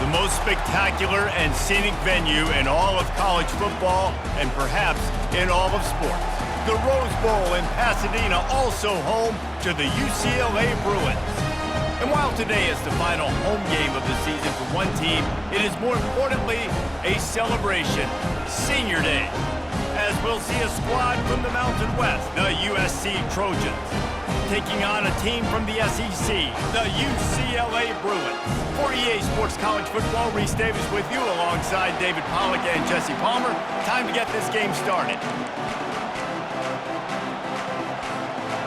The most spectacular and scenic venue in all of college football and perhaps in all of sports. The Rose Bowl in Pasadena, also home to the UCLA Bruins. And while today is the final home game of the season for one team, it is more importantly a celebration, Senior Day, as we'll see a squad from the Mountain West, the USC Trojans, taking on a team from the SEC, the UCLA Bruins. For EA Sports College Football, Reese Davis with you alongside David Pollack and Jesse Palmer. Time to get this game started.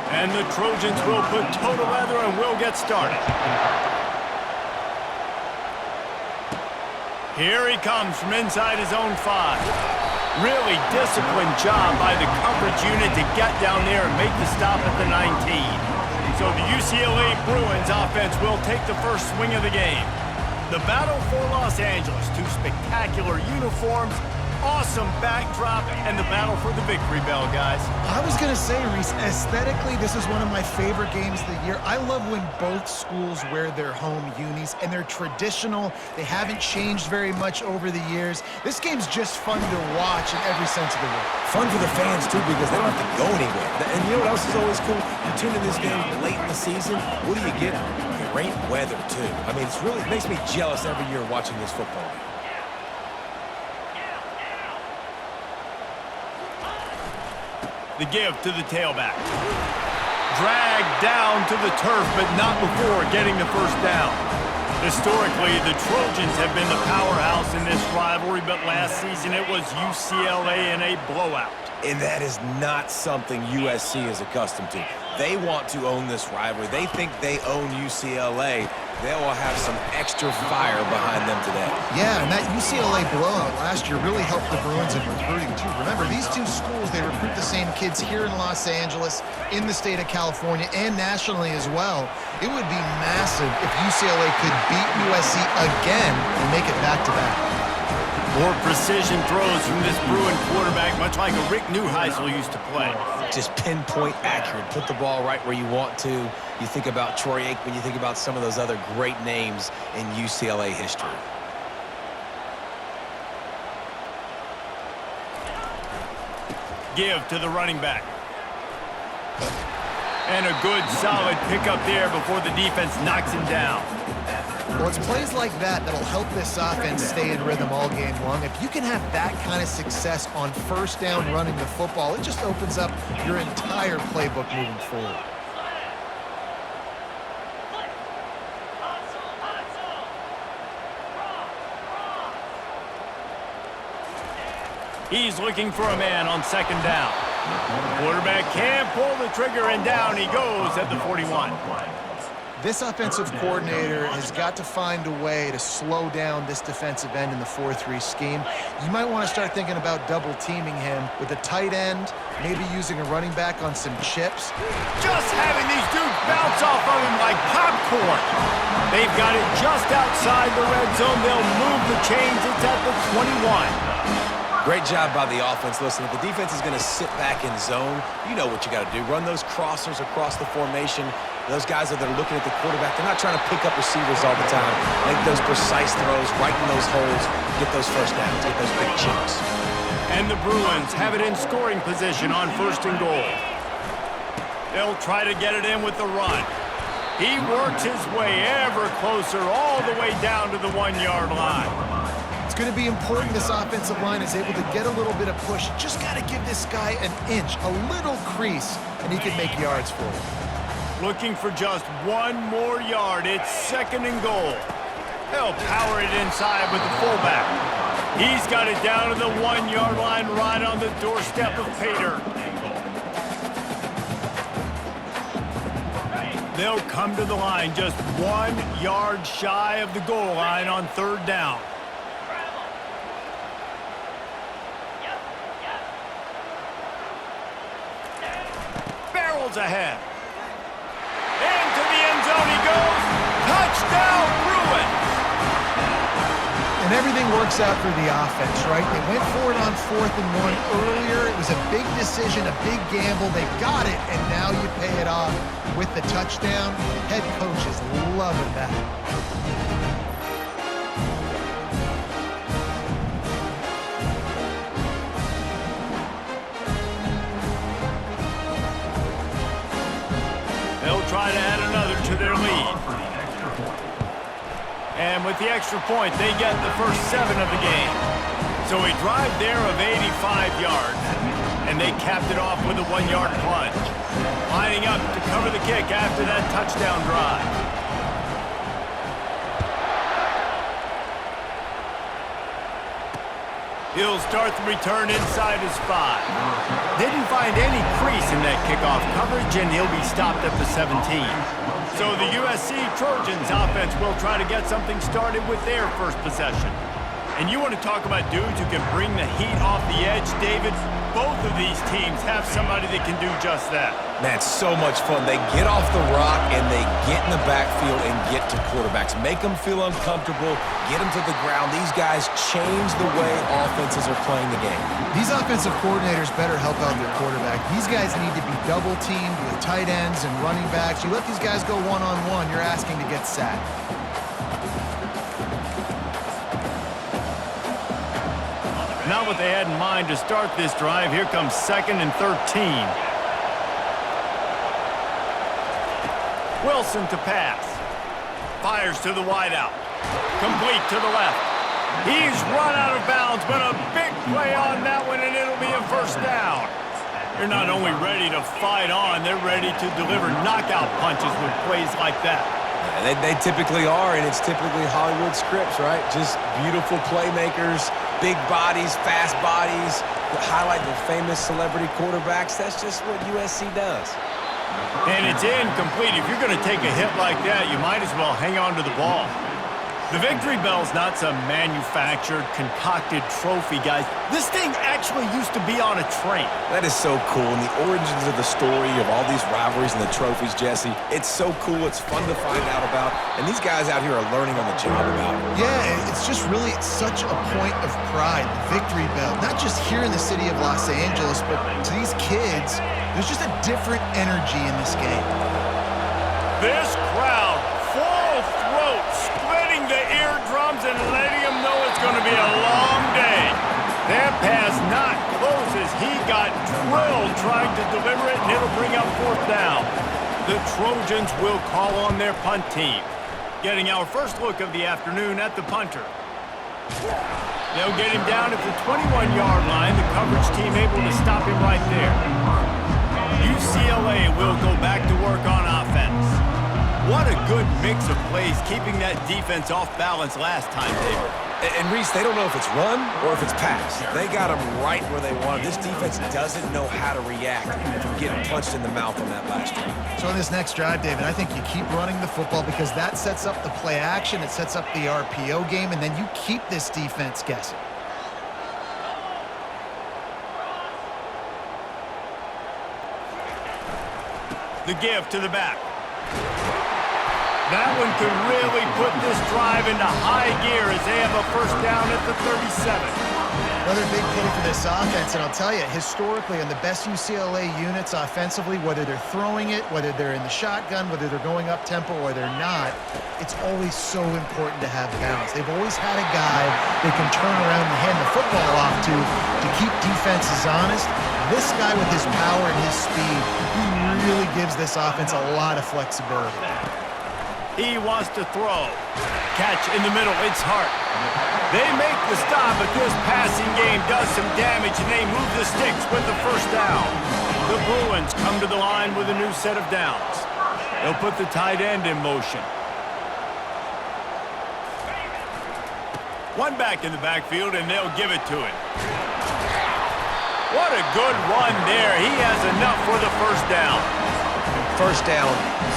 And the Trojans will put toe to leather and will get started. Here he comes from inside his own 5. Really disciplined job by the coverage unit to get down there and make the stop at the 19. So the UCLA Bruins offense will take the first swing of the game. The battle for Los Angeles, 2 spectacular uniforms, awesome backdrop, and the battle for the victory bell, guys. I was going to say, Reese, aesthetically, this is one of my favorite games of the year. I love when both schools wear their home unis, and they're traditional. They haven't changed very much over the years. This game's just fun to watch in every sense of the word. Fun for the fans, too, because they don't have to go anywhere. And you know what else is always cool? You tune in this game late in the season, what do you get? Great weather, too. I mean, it makes me jealous every year watching this football game. The give to the tailback. Dragged down to the turf, but not before getting the first down. Historically, the Trojans have been the powerhouse in this rivalry, but last season it was UCLA in a blowout. And that is not something USC is accustomed to. They want to own this rivalry. They think they own UCLA. They will have some extra fire behind them today. Yeah, and that UCLA blowout last year really helped the Bruins in recruiting, too. Remember, these two schools, they recruit the same kids here in Los Angeles, in the state of California, and nationally as well. It would be massive if UCLA could beat USC again and make it back-to-back. More precision throws from this Bruin quarterback, much like a Rick Neuheisel used to play. Just pinpoint accurate. Put the ball right where you want to. You think about Troy Aikman, you think about some of those other great names in UCLA history. Give to the running back. And a good, solid pickup there before the defense knocks him down. Well, it's plays like that that'll help this offense stay in rhythm all game long. If you can have that kind of success on first down running the football, it just opens up your entire playbook moving forward. He's looking for a man on second down. Quarterback can't pull the trigger, and down he goes at the 41. This offensive coordinator has got to find a way to slow down this defensive end in the 4-3 scheme. You might want to start thinking about double-teaming him with a tight end, maybe using a running back on some chips. Just having these dudes bounce off of him like popcorn. They've got it just outside the red zone. They'll move the chains. It's at the 21. Great job by the offense. Listen, if the defense is going to sit back in zone, you know what you got to do. Run those crossers across the formation. Those guys that are looking at the quarterback, they're not trying to pick up receivers all the time. Make those precise throws, right in those holes, get those first downs, get those big chunks. And the Bruins have it in scoring position on first and goal. They'll try to get it in with the run. He works his way ever closer all the way down to the 1-yard line. It's going to be important this offensive line is able to get a little bit of push. Just got to give this guy an inch, a little crease, and he can make yards for it. Looking for just one more yard. It's second and goal. They'll power it inside with the fullback. He's got it down to the 1-yard line right on the doorstep of Pater. They'll come to the line just 1 yard shy of the goal line on third down. Barrels ahead. Into the end zone he goes. Touchdown, Bruins! And everything works out for the offense, right? They went for it on 4th and 1 earlier. It was a big decision, a big gamble. They got it, and now you pay it off with the touchdown. Head coach is loving that. They'll try to add another to their lead. And with the extra point, they get the first 7 of the game. So a drive there of 85 yards, and they capped it off with a 1-yard plunge. Lining up to cover the kick after that touchdown drive. He'll start the return inside his 5. Didn't find any crease in that kickoff coverage, and he'll be stopped at the 17. So the USC Trojans offense will try to get something started with their first possession. And you want to talk about dudes who can bring the heat off the edge, David? Both of these teams have somebody that can do just that. Man, it's so much fun. They get off the rock and they get in the backfield and get to quarterbacks. Make them feel uncomfortable, get them to the ground. These guys change the way offenses are playing the game. These offensive coordinators better help out their quarterback. These guys need to be double-teamed with tight ends and running backs. You let these guys go one-on-one, you're asking to get sacked. Not what they had in mind to start this drive. Here comes 2nd and 13. Wilson to pass. Fires to the wideout. Complete to the left. He's run out of bounds, but a big play on that one, and it'll be a first down. They're not only ready to fight on, they're ready to deliver knockout punches with plays like that. They typically are, and it's typically Hollywood scripts, right? Just beautiful playmakers, big bodies, fast bodies, that highlight the famous celebrity quarterbacks. That's just what USC does. And it's incomplete. If you're going to take a hit like that, you might as well hang on to the ball. The victory bell's not some manufactured, concocted trophy, guys. This thing actually used to be on a train. That is so cool, and the origins of the story of all these rivalries and the trophies, Jesse, it's so cool. It's fun to find out about, and these guys out here are learning on the job about it. Yeah, it's just really such a point of pride, the victory bell. Not just here in the city of Los Angeles, but to these kids, there's just a different energy in this game. This crowd, full throat, splitting the eardrums and letting them know it's going to be a long day. That pass not close as he got drilled trying to deliver it, and it'll bring up 4th down. The Trojans will call on their punt team. Getting our first look of the afternoon at the punter. They'll get him down at the 21-yard line. The coverage team able to stop him right there. UCLA will go back to work on offense. What a good mix of plays, keeping that defense off balance last time, David. And Reese, they don't know if it's run or if it's pass. They got them right where they want. This defense doesn't know how to react from getting punched in the mouth on that last drive. So in this next drive, David, I think you keep running the football because that sets up the play action, it sets up the RPO game, and then you keep this defense guessing. The give to the back. That one could really put this drive into high gear as they have a first down at the 37. Another big play for this offense, and I'll tell you, historically, on the best UCLA units offensively, whether they're throwing it, whether they're in the shotgun, whether they're going up tempo or they're not, it's always so important to have balance. They've always had a guy they can turn around and hand the football off to keep defenses honest. This guy with his power and his speed, he really gives this offense a lot of flexibility. He wants to throw. Catch in the middle, it's Hart. They make the stop, but this passing game does some damage, and they move the sticks with the first down. The Bruins come to the line with a new set of downs. They'll put the tight end in motion. One back in the backfield, and they'll give it to him. What a good run there. He has enough for the first down. First down,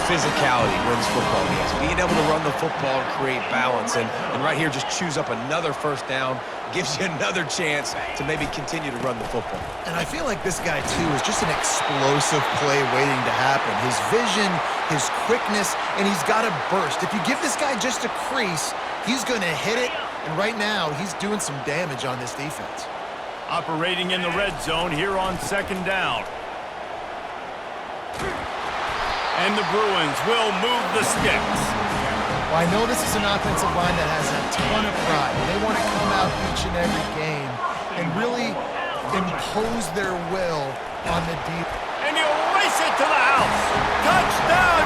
physicality wins football games. Being able to run the football and create balance. And right here, just choose up another first down, gives you another chance to maybe continue to run the football. And I feel like this guy, too, is just an explosive play waiting to happen. His vision, his quickness, and he's got a burst. If you give this guy just a crease, he's going to hit it. And right now, he's doing some damage on this defense. Operating in the red zone here on 2nd down. And the Bruins will move the sticks. Well, I know this is an offensive line that has a ton of pride. They want to come out each and every game and really impose their will on the defense. And he'll race it to the house. Touchdown,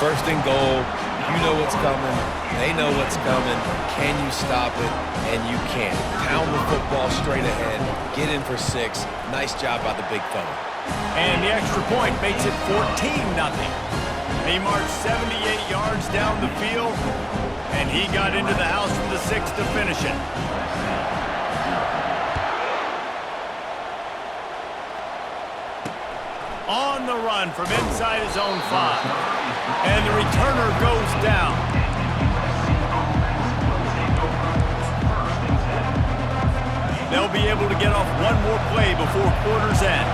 First and goal, you know what's coming. They know what's coming. Can you stop it? And you can. Pound the football straight ahead. Get in for 6. Nice job by the big fella. And the extra point makes it 14-0. He marched 78 yards down the field, and he got into the house from the 6 to finish it. On the run from inside his own 5. And the returner goes down. They'll be able to get off one more play before quarter's end.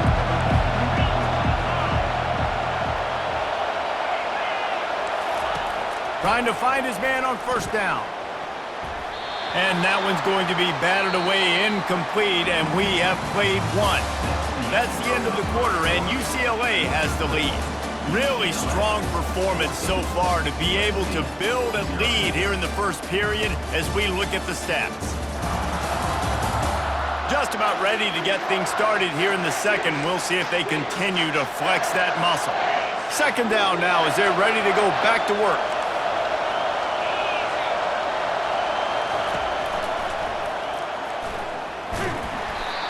Trying to find his man on first down. And that one's going to be batted away, incomplete, and we have played 1. That's the end of the quarter, and UCLA has the lead. Really strong performance so far to be able to build a lead here in the first period as we look at the stats. Just about ready to get things started here in the second. We'll see if they continue to flex that muscle. Second down now as they're ready to go back to work.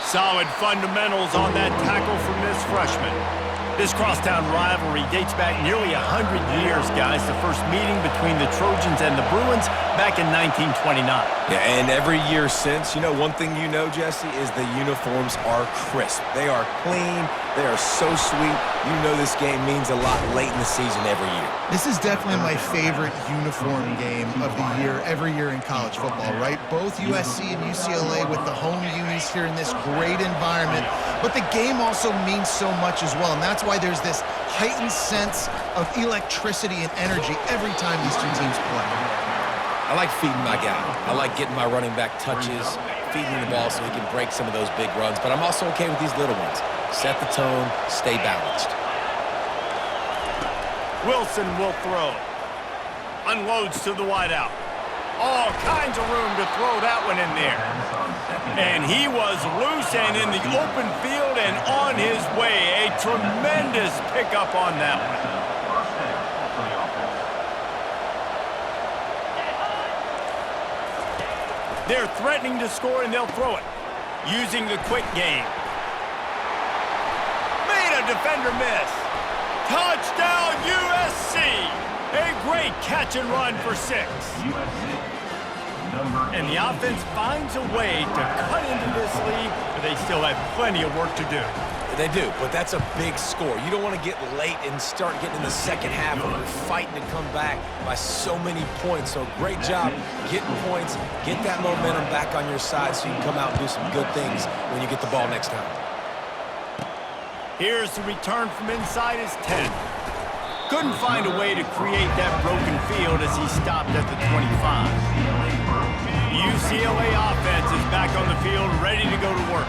Solid fundamentals on that tackle from this freshman. This crosstown rivalry dates back nearly 100 years, guys. The first meeting between the Trojans and the Bruins back in 1929. Yeah, and every year since, you know, one thing you know, Jesse, is the uniforms are crisp. They are clean. They are so sweet. You know this game means a lot late in the season every year. This is definitely my favorite uniform game of the year, every year in college football, right? Both USC and UCLA with the home unis here in this great environment. But the game also means so much as well, and that's why there's this heightened sense of electricity and energy every time these two teams play. I like feeding my guy. I like getting my running back touches, feeding the ball so he can break some of those big runs, but I'm also okay with these little ones. Set the tone, stay balanced. Wilson will throw. Unloads to the wideout. All kinds of room to throw that one in there. And he was loose and in the open field and on his way. A tremendous pickup on that one. They're threatening to score and they'll throw it. Using the quick game. Made a defender miss. Touchdown USC. A great catch and run for 6. And the offense finds a way to cut into this lead, but they still have plenty of work to do. They do, but that's a big score. You don't want to get late and start getting in the second half when you're fighting to come back by so many points. So great job getting points, get that momentum back on your side so you can come out and do some good things when you get the ball next time. Here's the return from inside his 10. Couldn't find a way to create that broken field as he stopped at the 25. UCLA offense is back on the field, ready to go to work.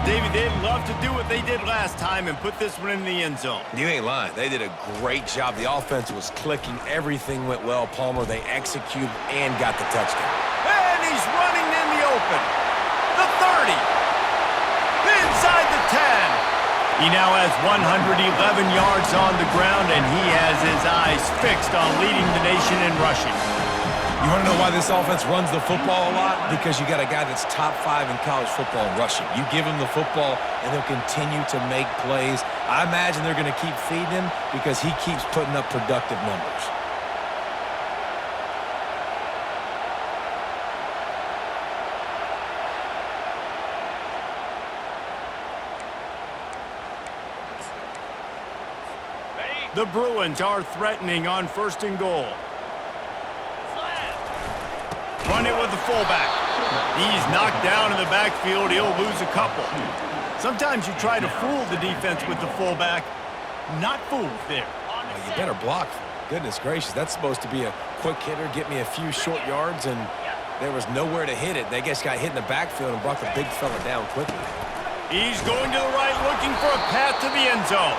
David, they'd love to do what they did last time and put this one in the end zone. You ain't lying. They did a great job. The offense was clicking. Everything went well. Palmer, they executed and got the touchdown. And he's running in the open. The 30. Inside the 10. He now has 111 yards on the ground, and he has his eyes fixed on leading the nation in rushing. You want to know why this offense runs the football a lot? Because you got a guy that's top 5 in college football in rushing. You give him the football, and he'll continue to make plays. I imagine they're going to keep feeding him because he keeps putting up productive numbers. The Bruins are threatening on first and goal. Run it with the fullback. He's knocked down in the backfield. He'll lose a couple. Sometimes you try to fool the defense with the fullback. Not fooled there. Well, you better block. Goodness gracious, that's supposed to be a quick hitter, get me a few short yards, and there was nowhere to hit it. They just got hit in the backfield and brought the big fella down quickly. He's going to the right, looking for a path to the end zone.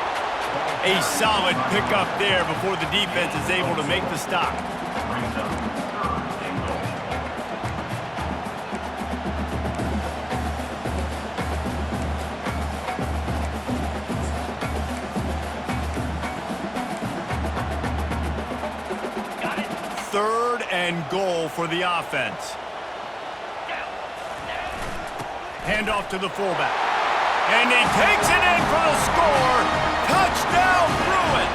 A solid pickup there before the defense is able to make the stop. 3rd and goal for the offense. Handoff to the fullback. And he takes it in for the score. Touchdown, Bruins!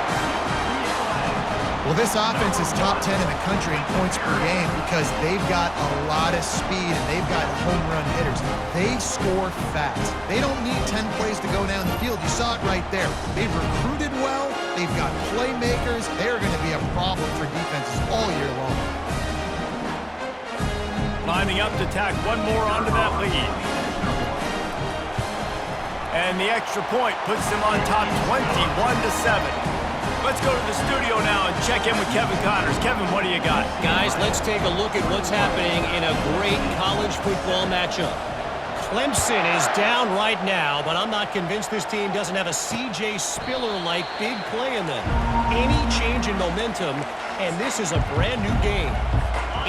Well, this offense is top 10 in the country in points per game because they've got a lot of speed and they've got home run hitters. They score fast. They don't need 10 plays to go down the field. You saw it right there. They've recruited well. They've got playmakers. They're going to be a problem for defenses all year long. Lining up to tack one more onto that lead. And the extra point puts them on top 21-7. Let's go to the studio now and check in with Kevin Connors. Kevin, what do you got? Guys, let's take a look at what's happening in a great college football matchup. Clemson is down right now, but I'm not convinced this team doesn't have a C.J. Spiller-like big play in them. Any change in momentum, and this is a brand new game.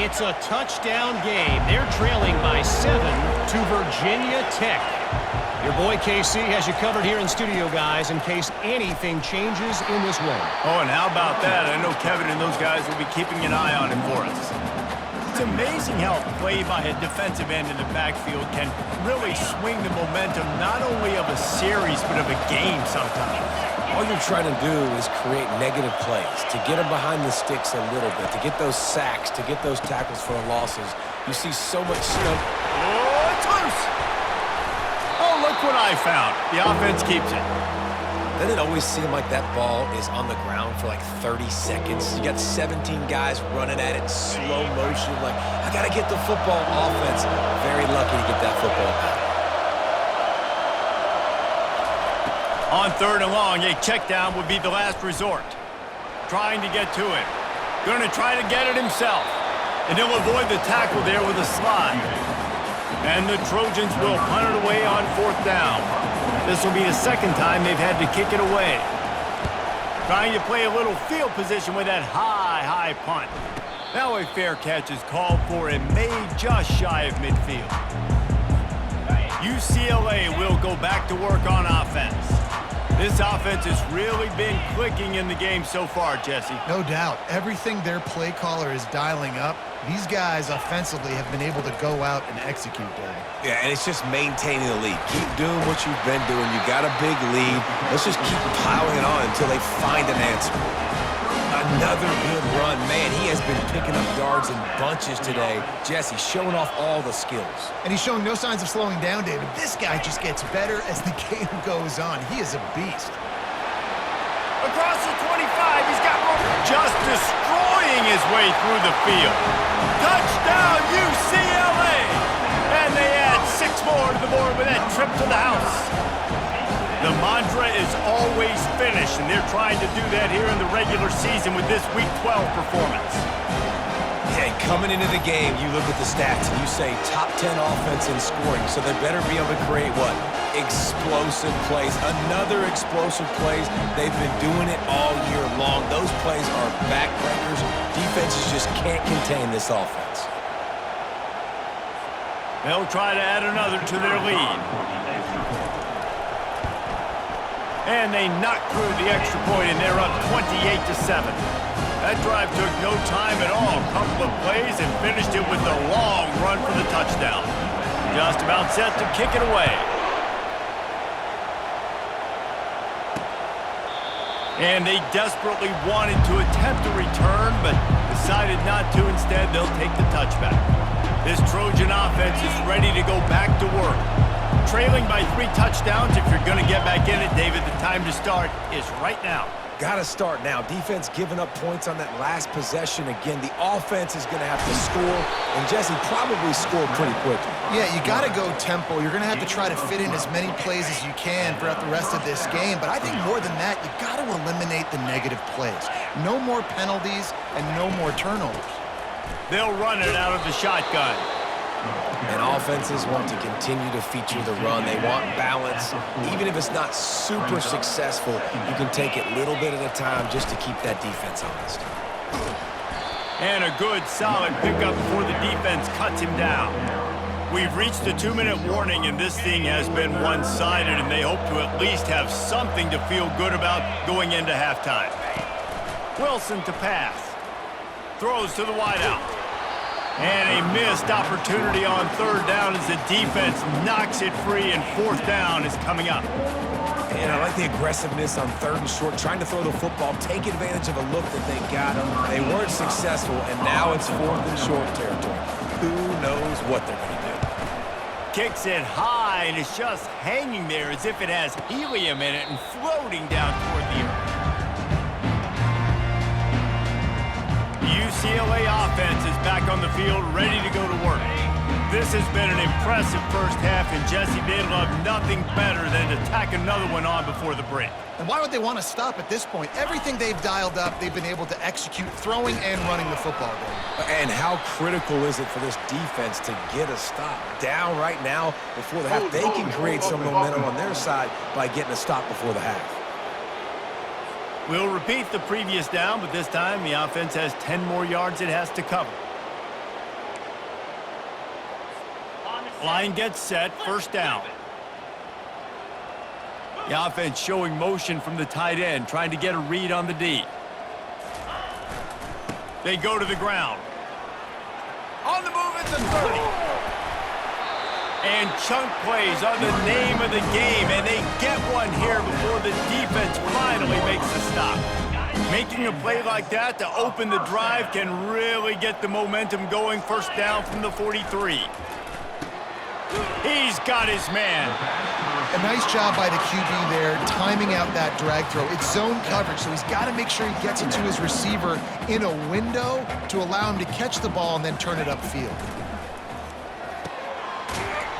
It's a touchdown game. They're trailing by 7 to Virginia Tech. Your boy KC has you covered here in studio, guys, in case anything changes in this one. Oh, and how about that? I know Kevin and those guys will be keeping an eye on it for us. It's amazing how a play by a defensive end in the backfield can really swing the momentum not only of a series but of a game sometimes. All you're trying to do is create negative plays, to get them behind the sticks a little bit, to get those sacks, to get those tackles for losses. You see so much stuff. Oh, it's loose! Oh, look what I found. The offense keeps it. Doesn't it always seem like that ball is on the ground for like 30 seconds? You got 17 guys running at it in slow motion. Like, I got to get the football. Offense, very lucky to get that football back. On 3rd and long, a check down would be the last resort. Trying to get to it. Going to try to get it himself. And he'll avoid the tackle there with a slide. And the Trojans will punt it away on 4th down. This will be the 2nd time they've had to kick it away. Trying to play a little field position with that high punt. Now a fair catch is called for and made just shy of midfield. UCLA will go back to work on offense. This offense has really been clicking in the game so far, Jesse. No doubt. Everything their play caller is dialing up, these guys offensively have been able to go out and execute, David. Yeah, and it's just maintaining the lead. Keep doing what you've been doing. You got a big lead. Let's just keep plowing it on until they find an answer. Another good run. Man, he has been picking up yards in bunches today. Jesse showing off all the skills. And he's showing no signs of slowing down, David. This guy just gets better as the game goes on. He is a beast. Across the 25, he's got room. Just destroying his way through the field. Touchdown, UCLA! And they add 6 more to the board with that trip to the house. The mantra is always finish, and they're trying to do that here in the regular season with this Week 12 performance. Yeah, coming into the game, you look at the stats and you say top 10 offense in scoring, so they better be able to create what? Explosive plays. Another explosive plays. They've been doing it all year long. Those plays are backbreakers. Defenses just can't contain this offense. They'll try to add another to their lead. And they knock through the extra point, and they're up 28-7. That drive took no time at all. A couple of plays and finished it with a long run for the touchdown. Just about set to kick it away. And they desperately wanted to attempt a return, but decided not to. Instead, they'll take the touchback. This Trojan offense is ready to go back to work. Trailing by 3 touchdowns. If you're going to get back in it, David, the time to start is right now. Got to start now. Defense giving up points on that last possession. Again, the offense is going to have to score, and Jesse probably score pretty quickly. Yeah, you got to go tempo. You're going to have to try to fit in as many plays as you can throughout the rest of this game. But I think more than that, you got to eliminate the negative plays. No more penalties and no more turnovers. They'll run it out of the shotgun. And offenses want to continue to feature the run. They want balance. Even if it's not super successful, you can take it little bit at a time just to keep that defense honest. And a good, solid pickup before the defense cuts him down. We've reached the 2-minute warning, and this thing has been one-sided, and they hope to at least have something to feel good about going into halftime. Wilson to pass. Throws to the wideout. And a missed opportunity on third down as the defense knocks it free, and fourth down is coming up. And I like the aggressiveness on third and short, trying to throw the football, take advantage of a look that they got. They weren't successful, and now it's fourth and short territory. Who knows what they're going to do? Kicks it high, and it's just hanging there as if it has helium in it and floating down toward the earth. The UCLA offense is back on the field, ready to go to work. This has been an impressive first half, and Jesse, they'd love nothing better than to tack another one on before the break. And why would they want to stop at this point? Everything they've dialed up, they've been able to execute, throwing and running the football game. And how critical is it for this defense to get a stop? Down right now before the half, they can create some momentum on their side by getting a stop before the half. We'll repeat the previous down, but this time the offense has 10 more yards it has to cover. Line gets set, first down. The offense showing motion from the tight end, trying to get a read on the D. They go to the ground. On the move at the 30. And chunk plays are the name of the game, and they get one here before the defense finally makes the stop. Making a play like that to open the drive can really get the momentum going. First down from the 43. He's got his man. A nice job by the QB there, timing out that drag throw. It's zone coverage, so he's got to make sure he gets it to his receiver in a window to allow him to catch the ball and then turn it upfield.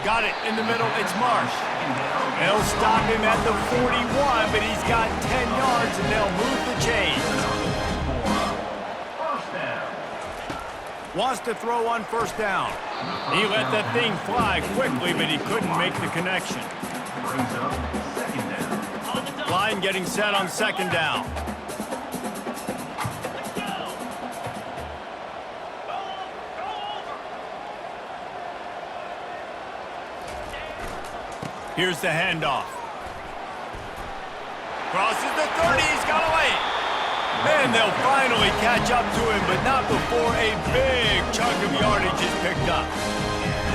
Got it in the middle. It's Marsh. They'll stop him at the 41, but he's got 10 yards, and they'll move the chains. Wants to throw on first down. He let that thing fly quickly, but he couldn't make the connection. Line getting set on second down. Here's the handoff. Crosses the 30, he's got away. And they'll finally catch up to him, but not before a big chunk of yardage is picked up.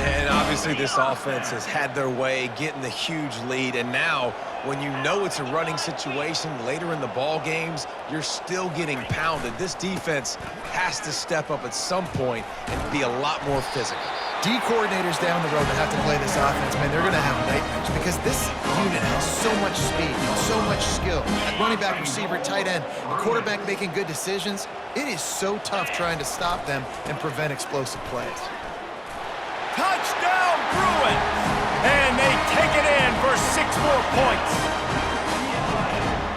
And obviously this offense has had their way, getting the huge lead. And now, when you know it's a running situation later in the ball games, you're still getting pounded. This defense has to step up at some point and be a lot more physical. D coordinators down the road that have to play this offense, man, they're going to have nightmares because this unit has so much speed, so much skill. At running back, receiver, tight end, the quarterback making good decisions. It is so tough trying to stop them and prevent explosive plays. Touchdown, Bruins! And they take it in for 6 more points.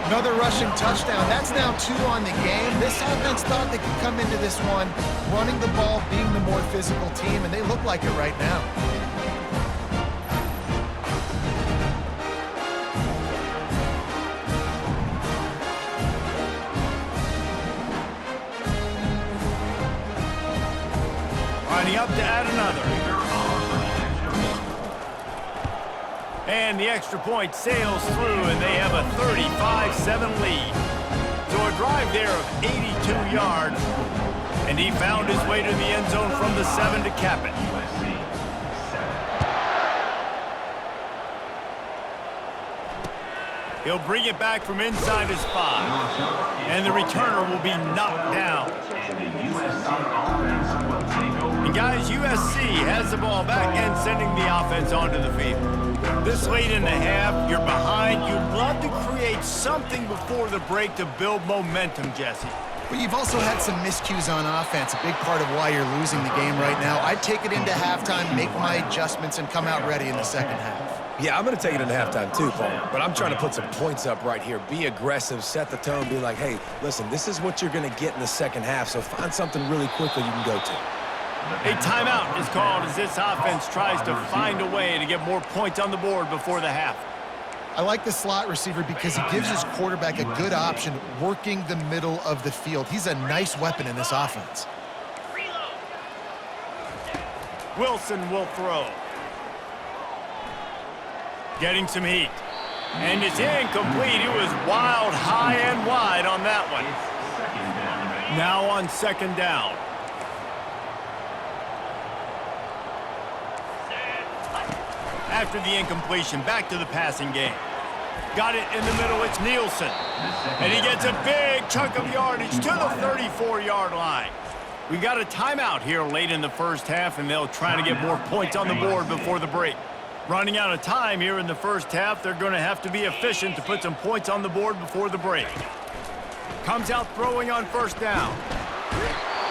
Another rushing touchdown. That's now 2 on the game. This offense thought they could come into this one running the ball, being the more physical team, and they look like it right now. Lining up to add another. And the extra point sails through, and they have a 35-7 lead. So a drive there of 82 yards, and he found his way to the end zone from the 7 to cap it. He'll bring it back from inside his 5, and the returner will be knocked down. And guys, USC has the ball back and sending the offense onto the field. This late in the half, you're behind. You'd love to create something before the break to build momentum, Jesse. But you've also had some miscues on offense, a big part of why you're losing the game right now. I'd take it into halftime, make my adjustments, and come out ready in the second half. Yeah, I'm going to take it into halftime too, Paul. But I'm trying to put some points up right here. Be aggressive, set the tone, be like, hey, listen, this is what you're going to get in the second half, so find something really quickly you can go to. A timeout is called as this offense tries to find a way to get more points on the board before the half. I like the slot receiver because he gives his quarterback a good option working the middle of the field. He's a nice weapon in this offense. Wilson will throw. Getting some heat. And it's incomplete. It was wild, high and wide on that one. Now on second down. After the incompletion, back to the passing game. Got it in the middle, it's Nielsen. And he gets a big chunk of yardage to the 34-yard line. We got a timeout here late in the first half, and they'll try to get more points on the board before the break. Running out of time here in the first half, they're going to have to be efficient to put some points on the board before the break. Comes out throwing on first down.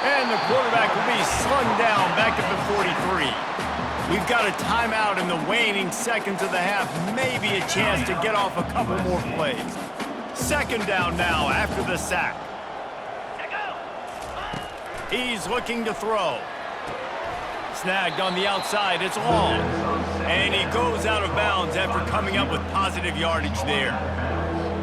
And the quarterback will be slung down back at the 43. We've got a timeout in the waning seconds of the half, maybe a chance to get off a couple more plays. Second down now after the sack. He's looking to throw. Snagged on the outside, it's long. And he goes out of bounds after coming up with positive yardage there.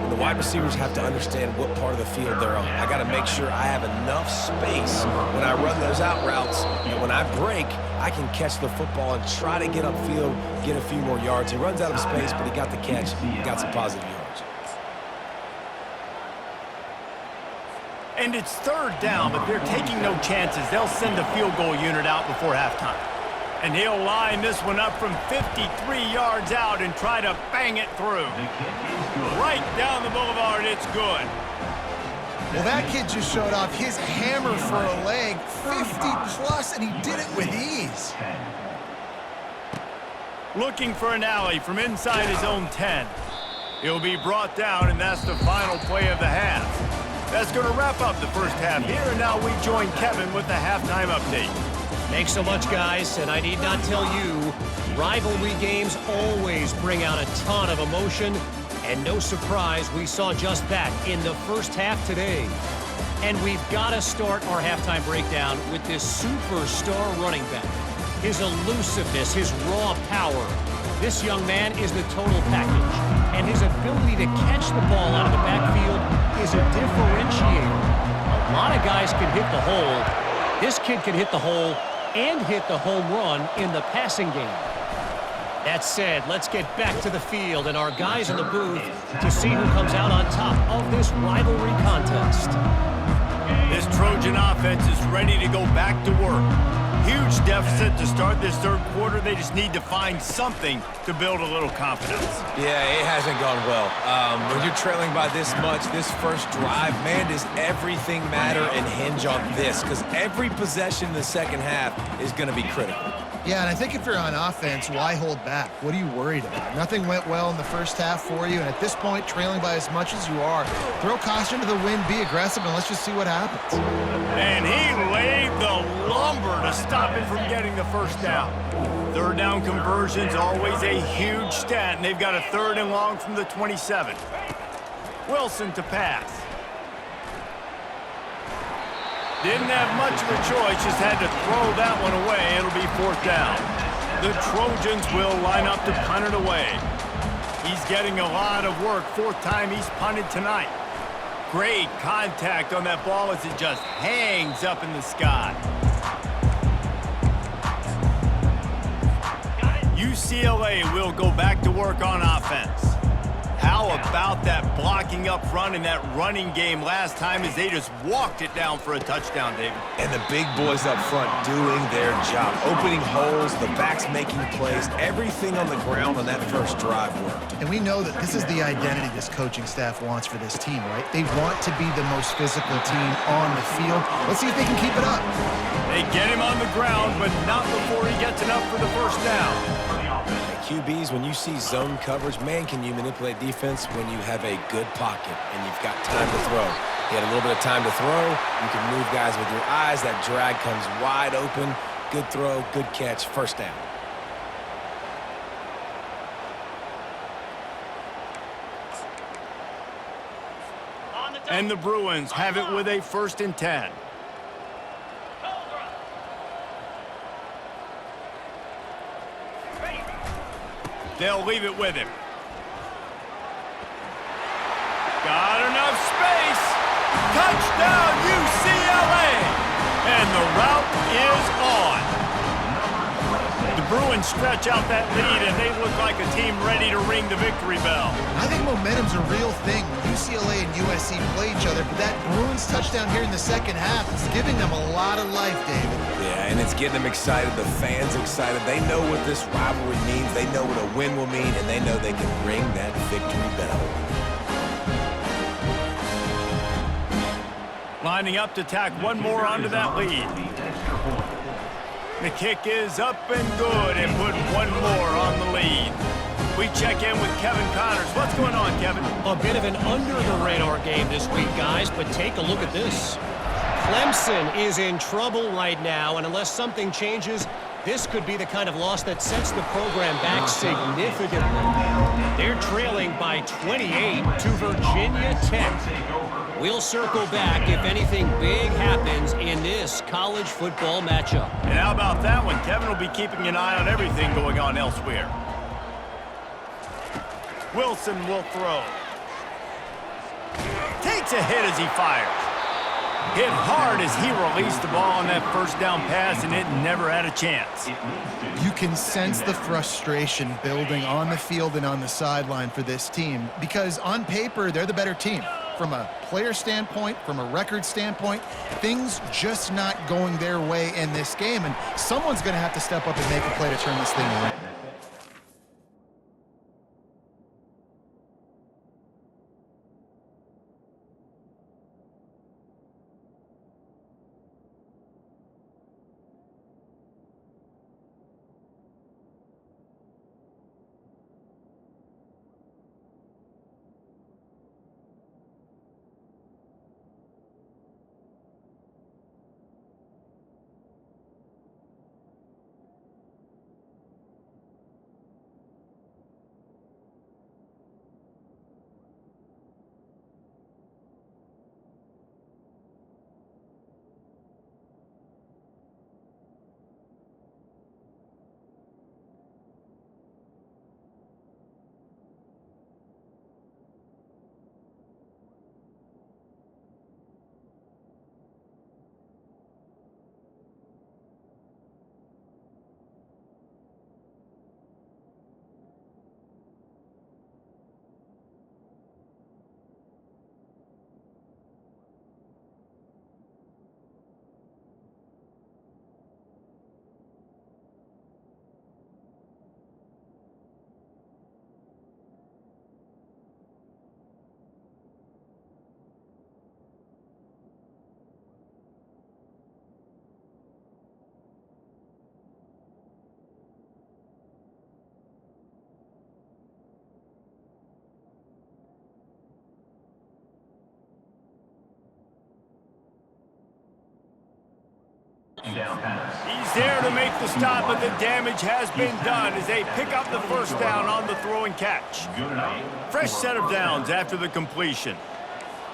The wide receivers have to understand what part of the field they're on. I got to make sure I have enough space when I run those out routes, and when I break, I can catch the football and try to get upfield, get a few more yards. He runs out of space, but he got the catch. He got some positive yards. And it's third down, but they're taking no chances. They'll send the field goal unit out before halftime. And he'll line this one up from 53 yards out and try to bang it through. Right down the boulevard, it's good. Well, that kid just showed off his hammer for a leg, 50-plus, and he did it with ease. Looking for an alley from inside his own 10. He'll be brought down, and that's the final play of the half. That's going to wrap up the first half here, and now we join Kevin with the halftime update. Thanks so much, guys, and I need not tell you, rivalry games always bring out a ton of emotion, and no surprise, we saw just that in the first half today. And we've got to start our halftime breakdown with this superstar running back. His elusiveness, his raw power. This young man is the total package, and his ability to catch the ball out of the backfield is a differentiator. A lot of guys can hit the hole. This kid can hit the hole and hit the home run in the passing game. That said, let's get back to the field and our guys in the booth to see who comes out on top of this rivalry contest. This Trojan offense is ready to go back to work. Huge deficit to start this third quarter. They just need to find something to build a little confidence. Yeah, it hasn't gone well. When you're trailing by this much, this first drive, man, does everything matter and hinge on this? Because every possession in the second half is going to be critical. Yeah, and I think if you're on offense, why hold back? What are you worried about? Nothing went well in the first half for you, and at this point, trailing by as much as you are, throw caution to the wind, be aggressive, and let's just see what happens. And he laid the lumber to stop it from getting the first down. Third down conversion's always a huge stat, and they've got a third and long from the 27. Wilson to pass. Didn't have much of a choice, just had to throw that one away. It'll be fourth down. The Trojans will line up to punt it away. He's getting a lot of work. Fourth time he's punted tonight. Great contact on that ball as it just hangs up in the sky. UCLA will go back to work on offense. How about that blocking up front and that running game last time as they just walked it down for a touchdown, David? And the big boys up front doing their job. Opening holes, the backs making plays, everything on the ground on that first drive worked. And we know that this is the identity this coaching staff wants for this team, right? They want to be the most physical team on the field. Let's see if they can keep it up. They get him on the ground, but not before he gets enough for the first down. QBs, when you see zone coverage, man, can you manipulate defense when you have a good pocket and you've got time to throw. You had a little bit of time to throw. You can move guys with your eyes. That drag comes wide open. Good throw, good catch, first down. And the Bruins have it with a 1st and 10. They'll leave it with him. Got enough space. Touchdown, UCLA. And the route is on. The Bruins stretch out that lead, and they look like a team ready to ring the victory bell. I think momentum's a real thing when UCLA and USC play each other, but that Bruins touchdown here in the second half is giving them a lot of life, David. Yeah, and it's getting them excited. The fans excited. They know what this rivalry means. They know what a win will mean, and they know they can ring that victory bell. Lining up to tack one more onto that lead. The kick is up and good and put one more on the lead. We check in with Kevin Connors. What's going on, Kevin? A bit of an under-the-radar game this week, guys, but take a look at this. Clemson is in trouble right now, and unless something changes, this could be the kind of loss that sets the program back significantly. They're trailing by 28 to Virginia Tech. We'll circle back if anything big happens in this college football matchup. And how about that one? Kevin will be keeping an eye on everything going on elsewhere. Wilson will throw. Takes a hit as he fires. Hit hard as he released the ball on that first down pass, and it never had a chance. You can sense the frustration building on the field and on the sideline for this team because on paper, they're the better team. From a player standpoint, from a record standpoint, things just not going their way in this game, and someone's going to have to step up and make a play to turn this thing around. He's there to make the stop, but the damage has been done as they pick up the first down on the throw and catch. Fresh set of downs after the completion.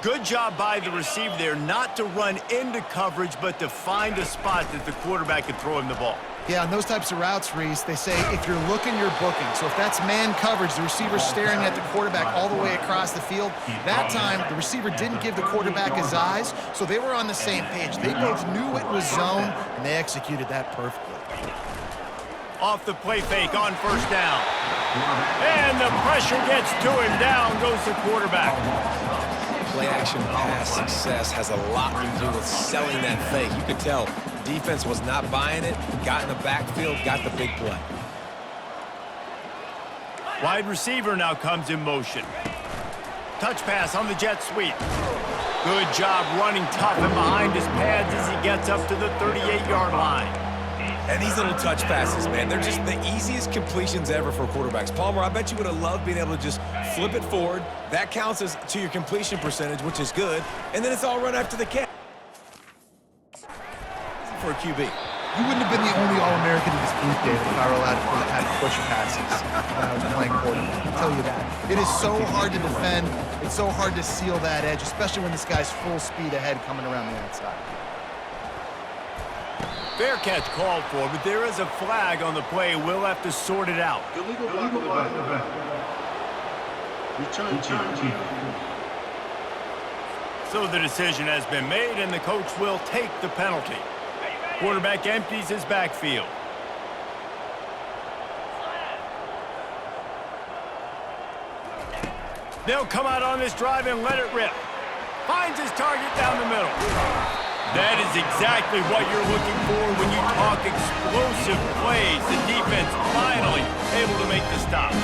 Good job by the receiver there not to run into coverage, but to find a spot that the quarterback could throw him the ball. Yeah, on those types of routes, Reese, they say if you're looking, you're booking. So if that's man coverage, the receiver's staring at the quarterback all the way across the field. That time, the receiver didn't give the quarterback his eyes, so they were on the same page. They both knew it was zone, and they executed that perfectly. Off the play fake on first down. And the pressure gets to him. Down goes the quarterback. Play-action pass success has a lot to do with selling that fake. You could tell defense was not buying it, got in the backfield, got the big play. Wide receiver now comes in motion. Touch pass on the jet sweep. Good job running tough and behind his pads as he gets up to the 38-yard line. And these little touch passes, man, they're just the easiest completions ever for quarterbacks. Palmer, I bet you would have loved being able to just flip it forward. That counts as to your completion percentage, which is good. And then it's all run after the catch. For a QB. You wouldn't have been the only All-American in this booth, David, if I were allowed to have push passes when I was playing quarterback. I'll tell you that. It is so hard to defend. It's so hard to seal that edge, especially when this guy's full speed ahead coming around the outside. Fair catch called for, but there is a flag on the play. We'll have to sort it out. Illegal block of the back. Return team. So the decision has been made, and the coach will take the penalty. Quarterback empties his backfield. They'll come out on this drive and let it rip. Finds his target down the middle. That is exactly what you're looking for when you talk explosive plays. The defense finally able to make the stop.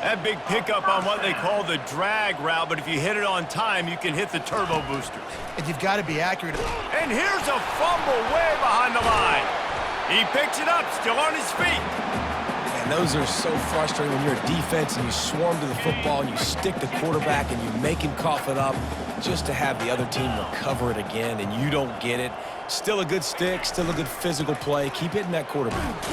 That big pickup on what they call the drag route, but if you hit it on time, you can hit the turbo boosters. And you've got to be accurate. And here's a fumble way behind the line. He picks it up, still on his feet. And those are so frustrating when you're a defense and you swarm to the football and you stick the quarterback and you make him cough it up just to have the other team recover it again and you don't get it. Still a good stick, still a good physical play. Keep hitting that quarterback.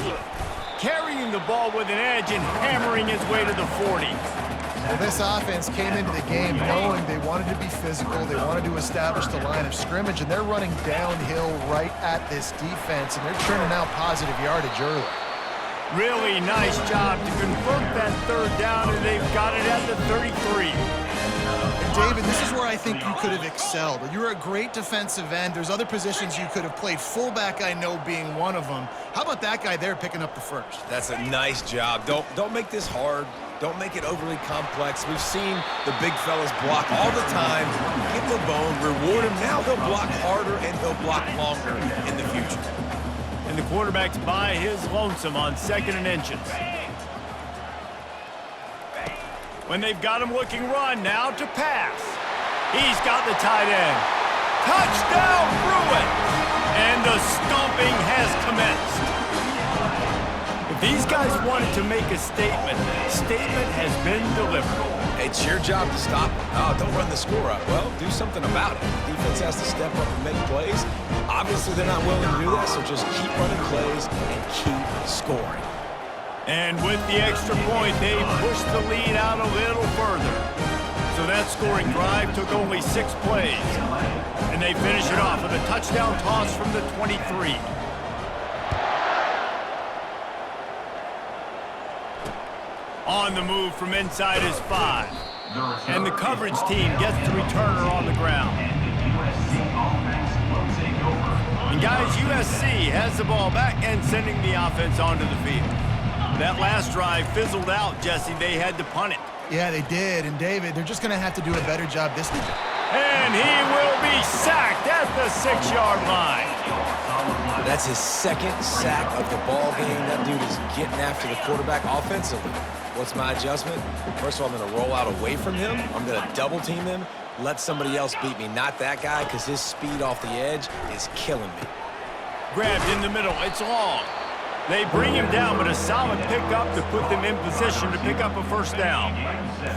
Carrying the ball with an edge and hammering his way to the 40. Well, this offense came into the game knowing they wanted to be physical, they wanted to establish the line of scrimmage, and they're running downhill right at this defense, and they're churning out positive yardage early. Really nice job to convert that third down, and they've got it at the 33. And David, this is where I think you could have excelled. You're a great defensive end. There's other positions you could have played. Fullback, I know, being one of them. How about that guy there picking up the first? That's a nice job. Don't make this hard. Don't make it overly complex. We've seen the big fellas block all the time. Give him a bone, reward him. Now he'll block harder and he'll block longer in the future. And the quarterback's by his lonesome on 2nd and inches. When they've got him looking run, now to pass. He's got the tight end. Touchdown, Bruins! And the stomping has commenced. If these guys wanted to make a statement has been delivered. It's your job to stop them. Oh, don't run the score up. Well, do something about it. The defense has to step up and make plays. Obviously, they're not willing to do that, so just keep running plays and keep scoring. And with the extra point, they pushed the lead out a little further. So that scoring drive took only 6 plays. And they finish it off with a touchdown toss from the 23. On the move from inside his 5. And the coverage team gets the returner on the ground. And guys, USC has the ball back and sending the offense onto the field. That last drive fizzled out, Jesse. They had to punt it. Yeah, they did. And, David, they're just going to have to do a better job this time. And he will be sacked at the 6-yard line. That's his 2nd sack of the ball game. That dude is getting after the quarterback offensively. What's my adjustment? First of all, I'm going to roll out away from him. I'm going to double team him. Let somebody else beat me, not that guy, because his speed off the edge is killing me. Grabbed in the middle. It's long. They bring him down, but a solid pickup to put them in position to pick up a first down.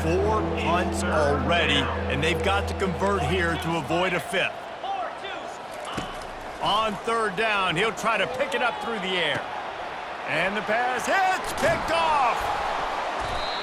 4 punts already, and they've got to convert here to avoid a 5th. On 3rd down, he'll try to pick it up through the air. And the pass hits, picked off.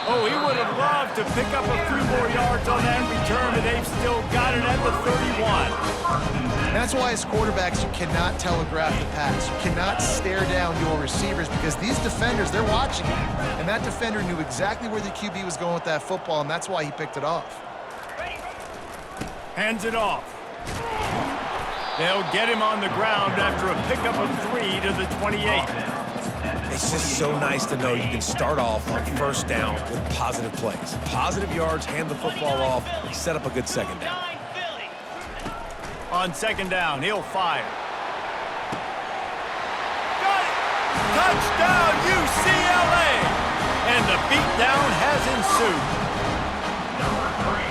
Oh, he would have loved to pick up a few more yards on that return, but they've still got it at the 31. That's why as quarterbacks, you cannot telegraph the pass. You cannot stare down your receivers because these defenders, they're watching you. And that defender knew exactly where the QB was going with that football, and that's why he picked it off. Hands it off. They'll get him on the ground after a pickup of 3 to the 28. It's just so nice to know you can start off on 1st down with positive plays. Positive yards, hand the football off, set up a good 2nd down. On 2nd down, he'll fire. Got it! Touchdown, UCLA! And the beatdown has ensued.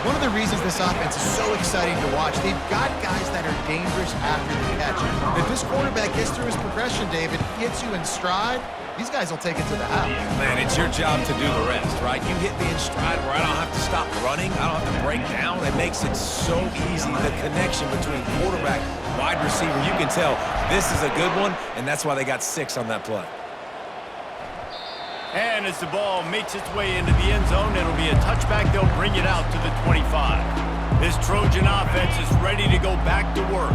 One of the reasons this offense is so exciting to watch, they've got guys that are dangerous after the catch. If this quarterback gets through his progression, David, hits you in stride, these guys will take it to the house. Man, it's your job to do the rest, right? You hit me in stride where I don't have to stop running. I don't have to break down. It makes it so easy. The connection between quarterback, wide receiver, you can tell this is a good one, and that's why they got 6 on that play. And as the ball makes its way into the end zone, it'll be a touchback. They'll bring it out to the 25. This Trojan offense is ready to go back to work.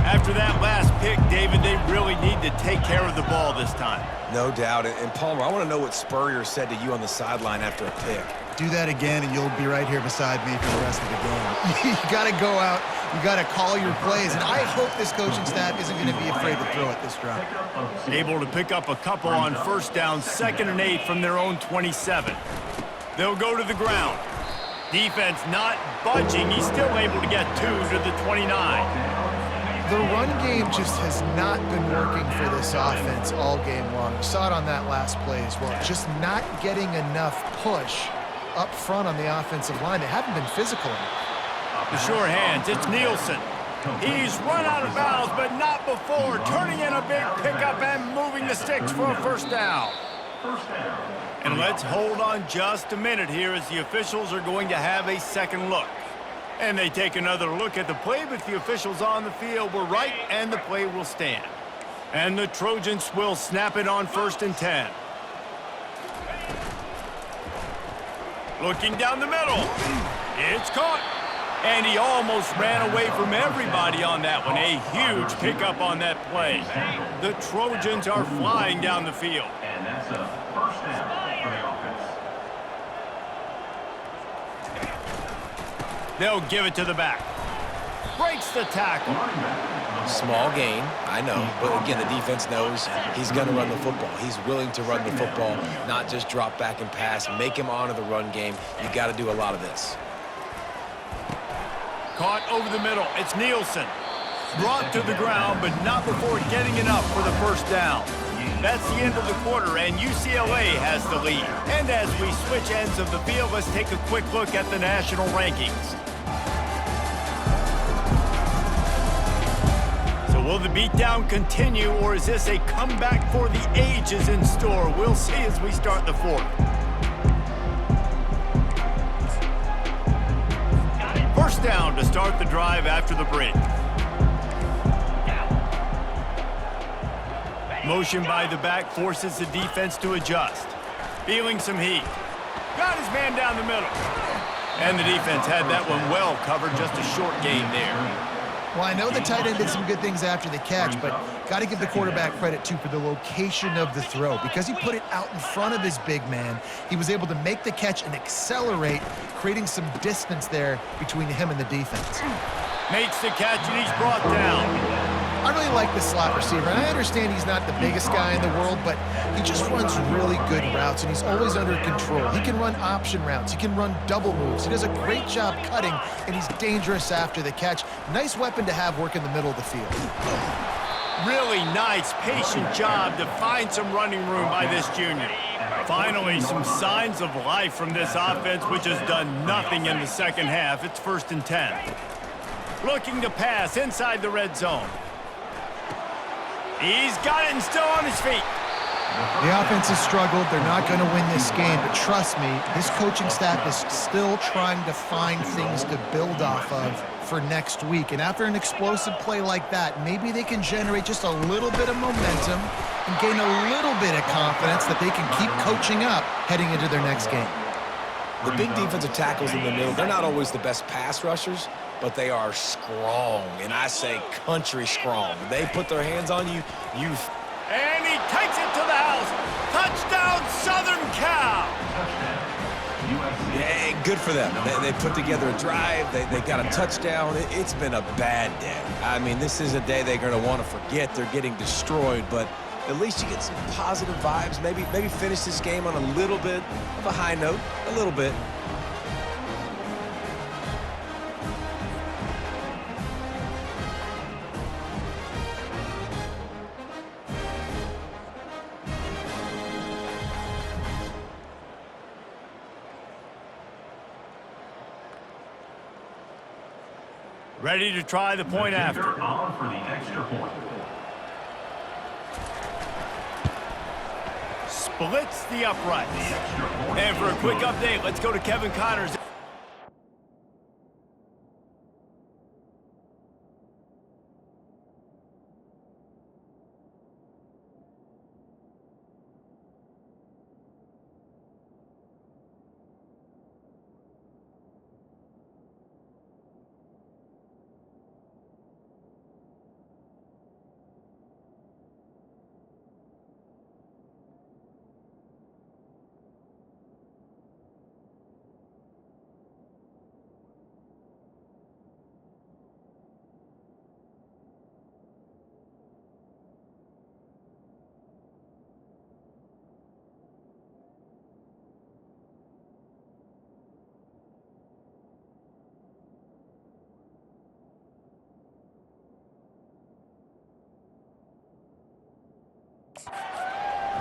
After that last pick, David, they really need to take care of the ball this time. No doubt. And Palmer, I want to know what Spurrier said to you on the sideline after a pick. Do that again, and you'll be right here beside me for the rest of the game. You got to go out. You got to call your plays, and I hope this coaching staff isn't going to be afraid to throw it this drive. Able to pick up a couple on 1st down, 2nd and 8 from their own 27. They'll go to the ground. Defense not budging. He's still able to get 2 to the 29. The run game just has not been working for this offense all game long. You saw it on that last play as well. Just not getting enough push up front on the offensive line. They haven't been physical enough. The sure hands, it's Nielsen. He's run out of bounds, but not before. Turning in a big pickup and moving the sticks for a first down. And let's hold on just a minute here as the officials are going to have a second look. And they take another look at the play, but the officials on the field were right, and the play will stand. And the Trojans will snap it on 1st and 10. Looking down the middle. It's caught. And he almost ran away from everybody on that one. A huge pickup on that play. The Trojans are flying down the field. And that's a first down for the offense. They'll give it to the back. Breaks the tackle. Small gain, I know, but again, the defense knows he's going to run the football. He's willing to run the football, not just drop back and pass, make him honor the run game. You got to do a lot of this. Caught over the middle. It's Nielsen. Brought to the ground, but not before getting enough for the first down. That's the end of the quarter, and UCLA has the lead. And as we switch ends of the field, let's take a quick look at the national rankings. So will the beatdown continue, or is this a comeback for the ages in store? We'll see as we start the fourth. First down to start the drive after the break. Motion by the back forces the defense to adjust. Feeling some heat. Got his man down the middle. And the defense had that one well covered, just a short gain there. Well, I know the tight end did some good things after the catch, but got to give the quarterback credit, too, for the location of the throw. Because he put it out in front of his big man, he was able to make the catch and accelerate, creating some distance there between him and the defense. Makes the catch, and he's brought down. I really like the slot receiver, and I understand he's not the biggest guy in the world, but he just runs really good routes, and he's always under control. He can run option routes. He can run double moves. He does a great job cutting, and he's dangerous after the catch. Nice weapon to have work in the middle of the field. Really nice, patient job to find some running room by this junior. Finally, some signs of life from this offense, which has done nothing in the second half. It's 1st and 10. Looking to pass inside the red zone. He's got it and still on his feet. The offense has struggled. They're not going to win this game, but trust me, this coaching staff is still trying to find things to build off of for next week. And after an explosive play like that, maybe they can generate just a little bit of momentum and gain a little bit of confidence that they can keep coaching up heading into their next game. The big defensive tackles in the middle, they're not always the best pass rushers, but they are strong, and I say country strong. They put their hands on you, And he takes it to the house. Touchdown, Southern Cal. Yeah, good for them. They put together a drive. They got a touchdown. It's been a bad day. I mean, this is a day they're going to want to forget. They're getting destroyed, but at least you get some positive vibes. Maybe finish this game on a little bit of a high note, a little bit. Ready to try the point after. On for the extra point. Splits the uprights. And for a quick update, let's go to Kevin Connors.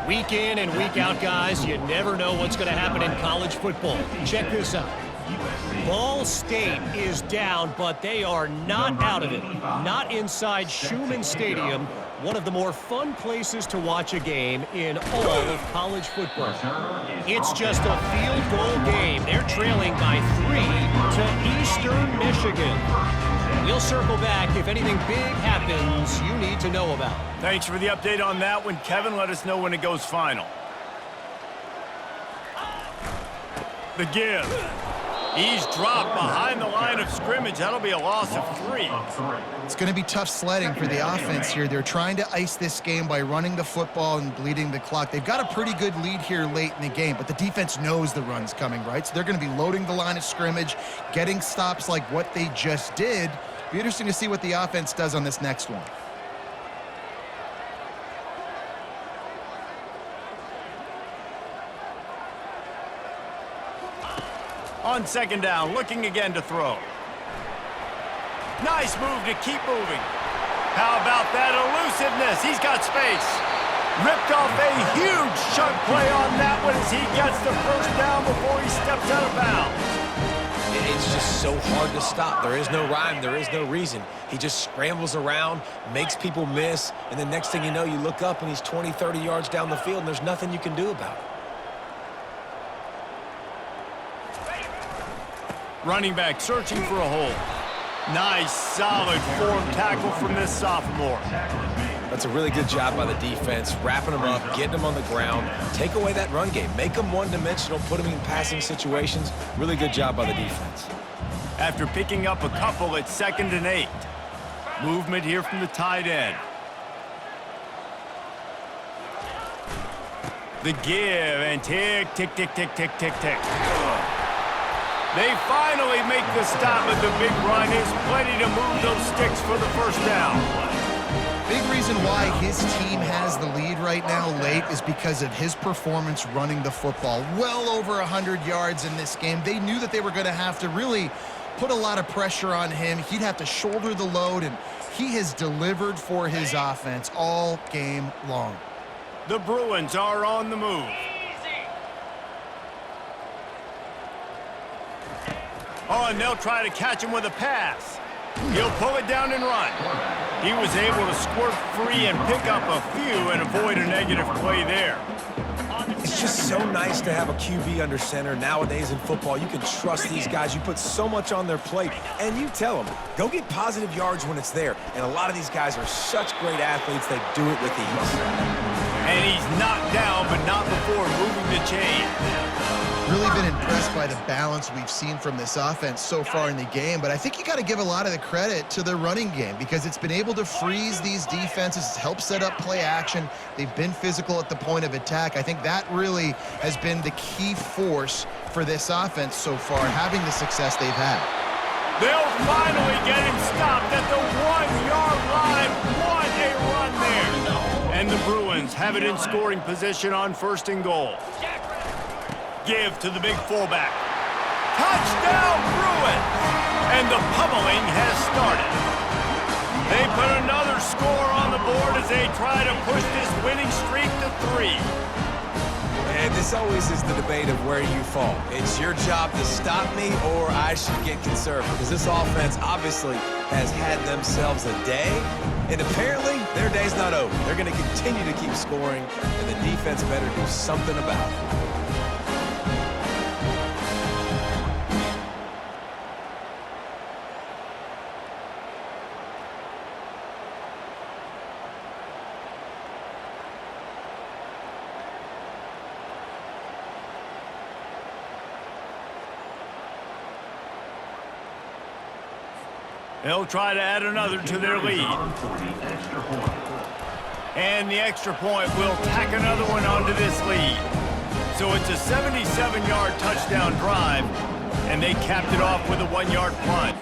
Week in and week out, guys, you never know what's going to happen in college football. Check this out. Ball State is down, but they are not out of it. Not inside Schumann Stadium, one of the more fun places to watch a game in all of college football. It's just a field goal game. They're trailing by 3 to Eastern Michigan. We'll circle back if anything big happens you need to know about. Thanks for the update on that one, Kevin. Let us know when it goes final. The give. He's dropped behind the line of scrimmage. That'll be a loss of 3. It's going to be tough sledding for the offense here. They're trying to ice this game by running the football and bleeding the clock. They've got a pretty good lead here late in the game, but the defense knows the run's coming, right? So they're going to be loading the line of scrimmage, getting stops like what they just did. Be interesting to see what the offense does on this next one. On second down, looking again to throw. Nice move to keep moving. How about that elusiveness? He's got space. Ripped off a huge chunk play on that one as he gets the first down before he steps out of bounds. It's just so hard to stop. There is no rhyme. There is no reason. He just scrambles around, makes people miss, and the next thing you know, you look up and he's 20, 30 yards down the field, and there's nothing you can do about it. Running back searching for a hole. Nice, solid form tackle from this sophomore. That's a really good job by the defense, wrapping them up, getting them on the ground. Take away that run game. Make them one-dimensional, put them in passing situations. Really good job by the defense. After picking up a couple at 2nd and 8. Movement here from the tight end. The give and tick, tick, tick, tick, tick, tick, tick. They finally make the stop, but the big run is plenty to move those sticks for the first down. Big reason why his team has the lead right now late is because of his performance running the football. Well over 100 yards in this game. They knew that they were going to have to really put a lot of pressure on him. He'd have to shoulder the load, and he has delivered for his offense all game long. The Bruins are on the move. Oh, and they'll try to catch him with a pass. He'll pull it down and run. He was able to squirt free and pick up a few and avoid a negative play there. It's just so nice to have a QB under center. Nowadays in football, you can trust these guys. You put so much on their plate, and you tell them, go get positive yards when it's there. And a lot of these guys are such great athletes, they do it with ease. And he's knocked down, but not before moving the chain. Really been impressed by the balance we've seen from this offense so far in the game, but I think you got to give a lot of the credit to the running game because it's been able to freeze these defenses, it's helped set up play action. They've been physical at the point of attack. I think that really has been the key force for this offense so far, having the success they've had. They'll finally get him stopped at the 1-yard line. What a run there. And the Bruins have it in scoring position on 1st and goal. Give to the big fullback. Touchdown, Bruins! And the pummeling has started. They put another score on the board as they try to push this winning streak to 3. And this always is the debate of where you fall. It's your job to stop me or I should get conservative because this offense obviously has had themselves a day, and apparently their day's not over. They're going to continue to keep scoring, and the defense better do something about it. They'll try to add another to their lead. And the extra point will tack another one onto this lead. So it's a 77-yard touchdown drive, and they capped it off with a 1-yard punt.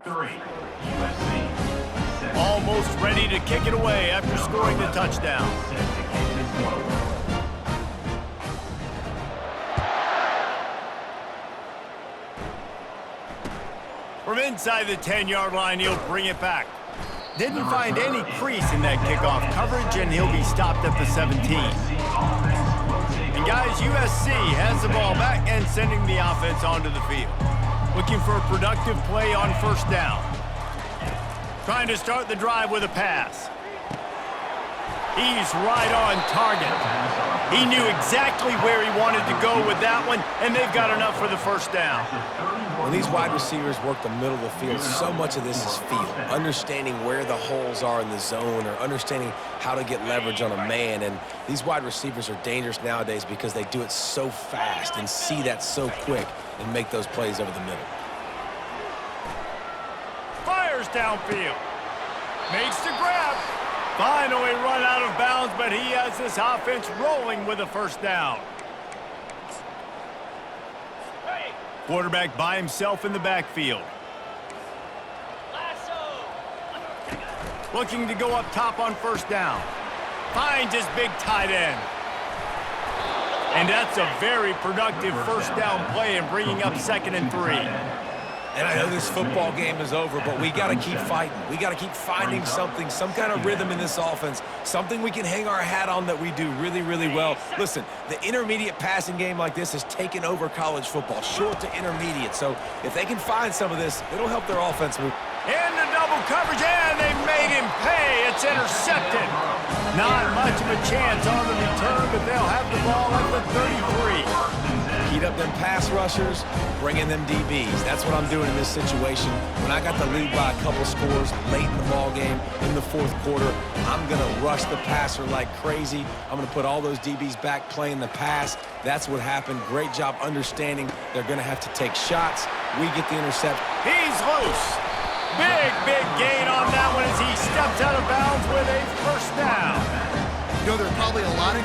3, USC. Almost ready to kick it away after scoring the touchdown. Set to kick this one away. From inside the 10-yard line, he'll bring it back. Didn't find any crease in that kickoff coverage, and he'll be stopped at the 17. And guys, USC has the ball back and sending the offense onto the field. Looking for a productive play on first down. Trying to start the drive with a pass. He's right on target. He knew exactly where he wanted to go with that one, and they've got enough for the first down. When these wide receivers work the middle of the field, so much of this is feel. Understanding where the holes are in the zone or understanding how to get leverage on a man. And these wide receivers are dangerous nowadays because they do it so fast and see that so quick and make those plays over the middle. Fires downfield. Makes the grab. Finally run out of bounds, but he has this offense rolling with a first down. Quarterback by himself in the backfield. Looking to go up top on first down. Finds his big tight end. And that's a very productive first down play in bringing up 2nd and 3. And I know this football game is over, but we got to keep fighting. We got to keep finding something, some kind of rhythm in this offense, something we can hang our hat on that we do really, really well. Listen, the intermediate passing game like this has taken over college football, short to intermediate. So if they can find some of this, it'll help their offense move. Into double coverage, and they made him pay. It's intercepted. Not much of a chance on the return, but they'll have the ball at the 33. Heat up them pass rushers, bring in them DBs. That's what I'm doing in this situation. When I got the lead by a couple scores late in the ball game, in the 4th quarter, I'm going to rush the passer like crazy. I'm going to put all those DBs back playing the pass. That's what happened. Great job understanding they're going to have to take shots. We get the interception. He's loose. Big gain on that one as he steps out of bounds with a first down. You know, there are probably a lot of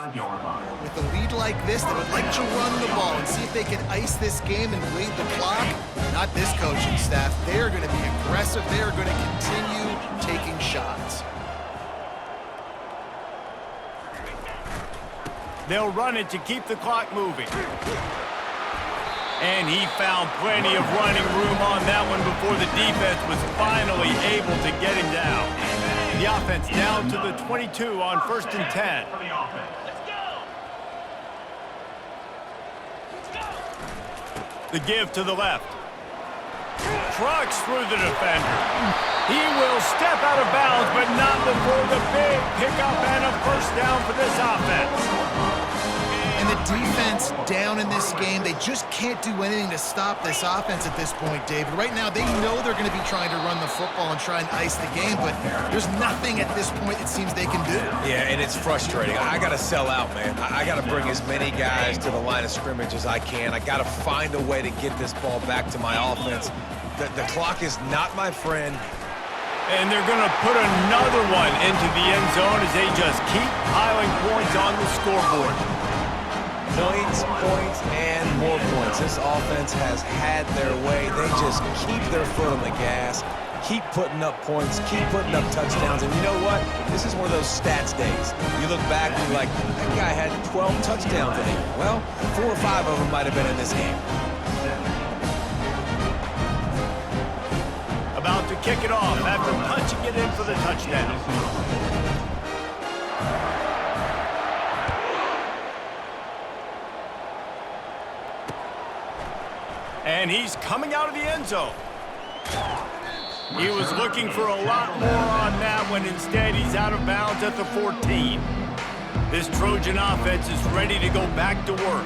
with a lead like this, they would like to run the ball and see if they can ice this game and bleed the clock. Not this coaching staff. They're going to be aggressive. They're going to continue taking shots. They'll run it to keep the clock moving. And he found plenty of running room on that one before the defense was finally able to get him down. The offense down to the 22 on 1st and 10. The give to the left. Trucks through the defender. He will step out of bounds, but not before the big pickup and a first down for this offense. And the defense down in this game, they just can't do anything to stop this offense at this point, David. Right now, they know they're going to be trying to run the football and try and ice the game, but there's nothing at this point it seems they can do. Yeah, and it's frustrating. I got to sell out, man. I got to bring as many guys to the line of scrimmage as I can. I got to find a way to get this ball back to my offense. The clock is not my friend. And they're going to put another one into the end zone as they just keep piling points on the scoreboard. Points, and more points. This offense has had their way. They just keep their foot on the gas, keep putting up points, keep putting up touchdowns. And you know what? This is one of those stats days. You look back and you're like, that guy had 12 touchdowns in it. Well, 4 or 5 of them might have been in this game. About to kick it off after punching it in for the touchdown. And he's coming out of the end zone. He was looking for a lot more on that when instead he's out of bounds at the 14. This Trojan offense is ready to go back to work.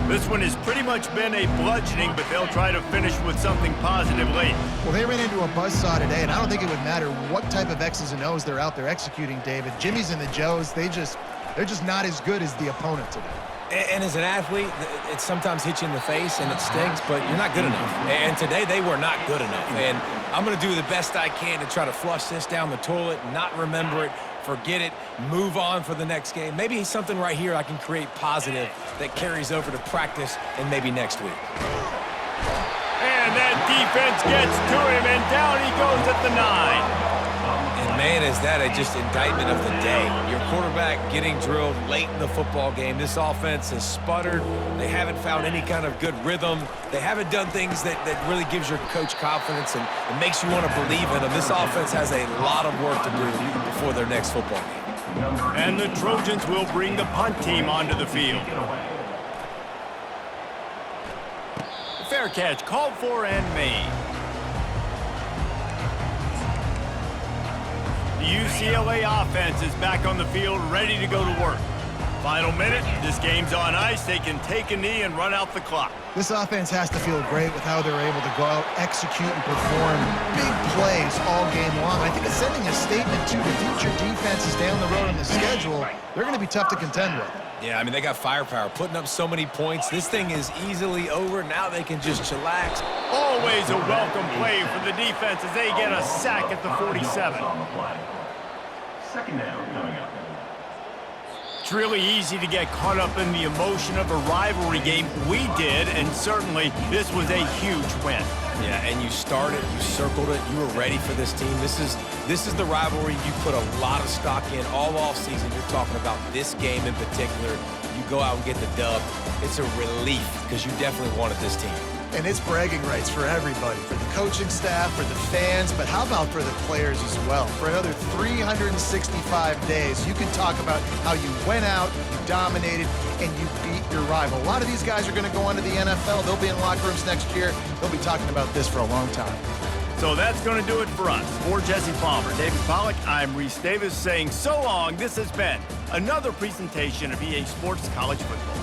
This one has pretty much been a bludgeoning, but they'll try to finish with something positive late. Well, they ran into a buzzsaw today, and I don't think it would matter what type of X's and O's they're out there executing, David. Jimmy's and the Joes, they're just not as good as the opponent today. And as an athlete, it sometimes hits you in the face and it stinks, but you're not good enough. And today they were not good enough. And I'm going to do the best I can to try to flush this down the toilet, not remember it, forget it, move on for the next game. Maybe something right here I can create positive that carries over to practice and maybe next week. And that defense gets to him, and down he goes at the 9. And man, is that just indictment of the day. Your quarterback getting drilled late in the football game. This offense has sputtered. They haven't found any kind of good rhythm. They haven't done things that really gives your coach confidence and makes you want to believe in them. This offense has a lot of work to do before their next football game. And the Trojans will bring the punt team onto the field. Fair catch called for and made. The UCLA offense is back on the field, ready to go to work. Final minute, this game's on ice. They can take a knee and run out the clock. This offense has to feel great with how they're able to go out, execute, and perform big plays all game long. I think it's sending a statement to the future defenses down the road on the schedule. They're going to be tough to contend with. Yeah, I mean, they got firepower, putting up so many points. This thing is easily over. Now they can just chillax. Always a welcome play for the defense as they get a sack at the 47. Second down coming up. It's really easy to get caught up in the emotion of a rivalry game. We did, and certainly this was a huge win. Yeah, and you started, you circled it, you were ready for this team. This is the rivalry you put a lot of stock in all offseason. You're talking about this game in particular. You go out and get the dub. It's a relief because you definitely wanted this team. And it's bragging rights for everybody, for the coaching staff, for the fans, but how about for the players as well? For another 365 days, you can talk about how you went out, you dominated, and you beat your rival. A lot of these guys are going to go on to the NFL. They'll be in locker rooms next year. They'll be talking about this for a long time. So that's going to do it for us. For Jesse Palmer, David Pollack, I'm Reese Davis saying so long. This has been another presentation of EA Sports College Football.